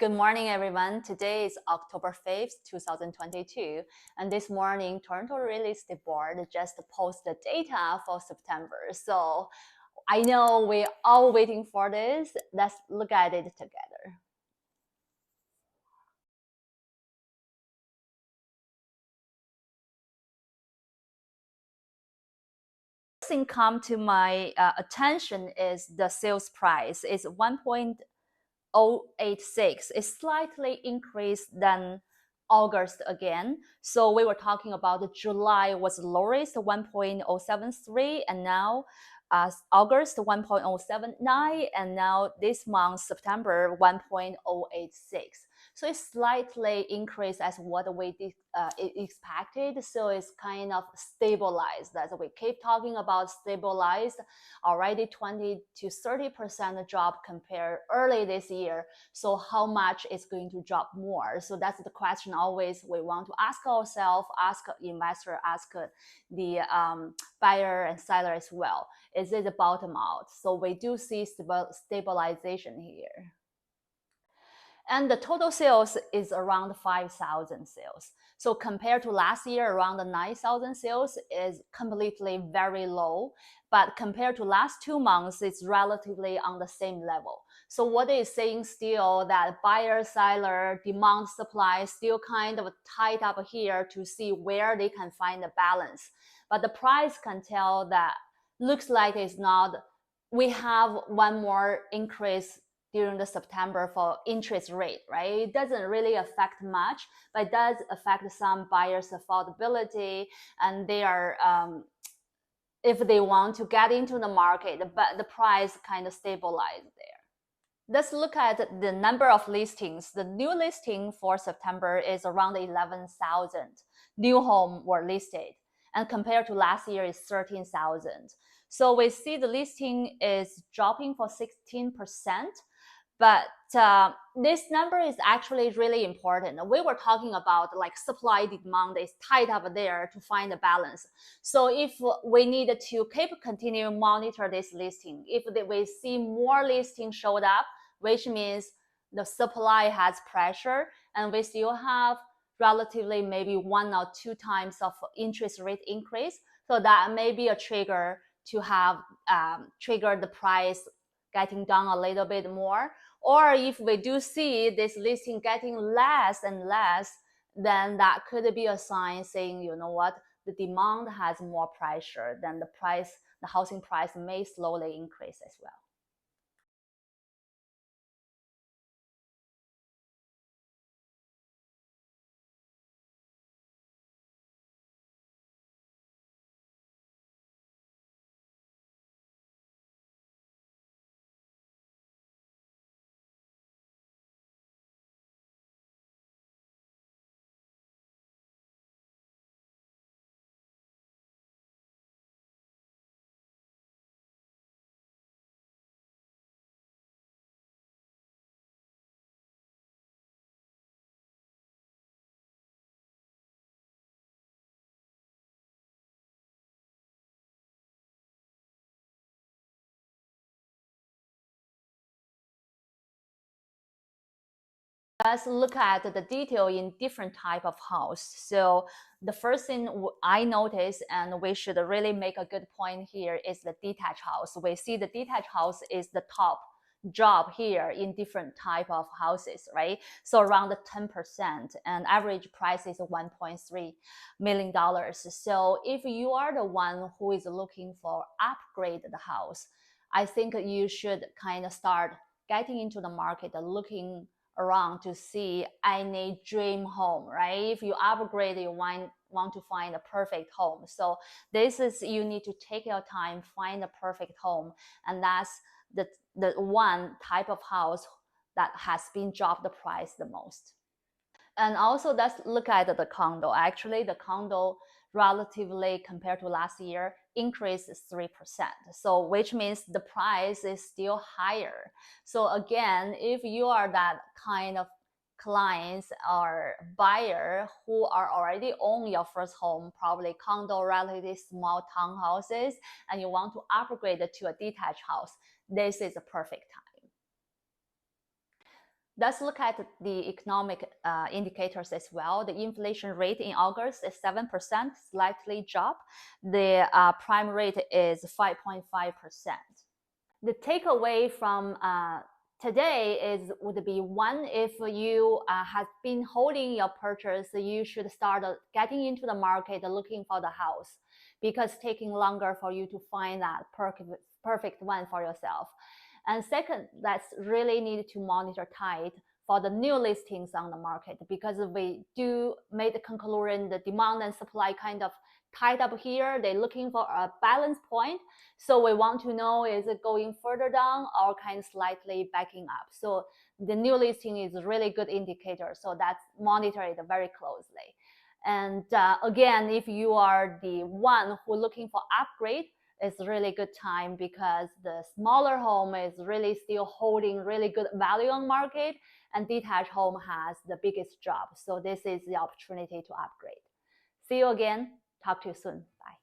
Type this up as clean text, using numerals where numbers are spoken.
Good morning, everyone. Today is October 5th, 2022. And this morning, Toronto Real Estate Board just posted data for September. So I know we're all waiting for this. Let's look at it together. Thing come to my attention is the sales price is 1.086. It's slightly increased than August again. So we were talking about July was the lowest 1.073, and now August 1.079, and now this month September 1.086. So it's slightly increased as what we expected. So it's kind of stabilized. As we keep talking about stabilized, already 20 to 30% drop compared early this year. So how much is going to drop more? So that's the question always we want to ask ourselves, ask investor, ask the buyer and seller as well. Is it a bottom out? So we do see stabilization here. And the total sales is around 5,000 sales. So compared to last year, around 9,000 sales is completely very low. But compared to last 2 months, it's relatively on the same level. So what is saying still that buyer, seller, demand, supply still kind of tied up here to see where they can find a balance. But the price can tell that looks like it's not. We have one more increase during the September for interest rate, right? It doesn't really affect much, but it does affect some buyers' affordability, and they are, if they want to get into the market, but the price kind of stabilized there. Let's look at the number of listings. The new listing for September is around 11,000. New home were listed, and compared to last year is 13,000. So we see the listing is dropping for 16%. But this number is actually really important. We were talking about like supply demand is tied up there to find a balance. So if we need to continue monitor this listing, if we see more listings showed up, which means the supply has pressure, and we still have relatively maybe 1 or 2 times of interest rate increase, so that may be a trigger to have trigger the price getting down a little bit more. Or if we do see this listing getting less and less, then that could be a sign saying, you know what, the demand has more pressure, then the housing price may slowly increase as well. Let's look at the detail in different type of house. So the first thing I notice, and we should really make a good point here, is the detached house. We see the detached house is the top job here in different type of houses, right? So around 10%, and average price is $1.3 million. So if you are the one who is looking for upgrade the house, I think you should kind of start getting into the market, looking around to see any dream home, right? If you upgrade, you want to find a perfect home. So this is, you need to take your time, find a perfect home, and that's the one type of house that has been dropped the price the most. And also let's look at the condo. Actually, the condo relatively compared to last year increased 3%. So which means the price is still higher. So again, if you are that kind of clients or buyer who are already own your first home, probably condo, relatively small townhouses, and you want to upgrade it to a detached house, this is a perfect time. Let's look at the economic indicators as well. The inflation rate in August is 7%, slightly dropped. The prime rate is 5.5%. The takeaway from today would be one, if you have been holding your purchase, you should start getting into the market looking for the house, because it's taking longer for you to find that perfect one for yourself. And second, let's really need to monitor tight for the new listings on the market, because we do make the conclusion the demand and supply kind of tied up here. They're looking for a balance point. So we want to know, is it going further down or kind of slightly backing up? So the new listing is a really good indicator. So that's monitor it very closely. And again, if you are the one who looking for upgrade, it's really good time, because the smaller home is really still holding really good value on market, and detached home has the biggest drop. So this is the opportunity to upgrade. See you again. Talk to you soon. Bye.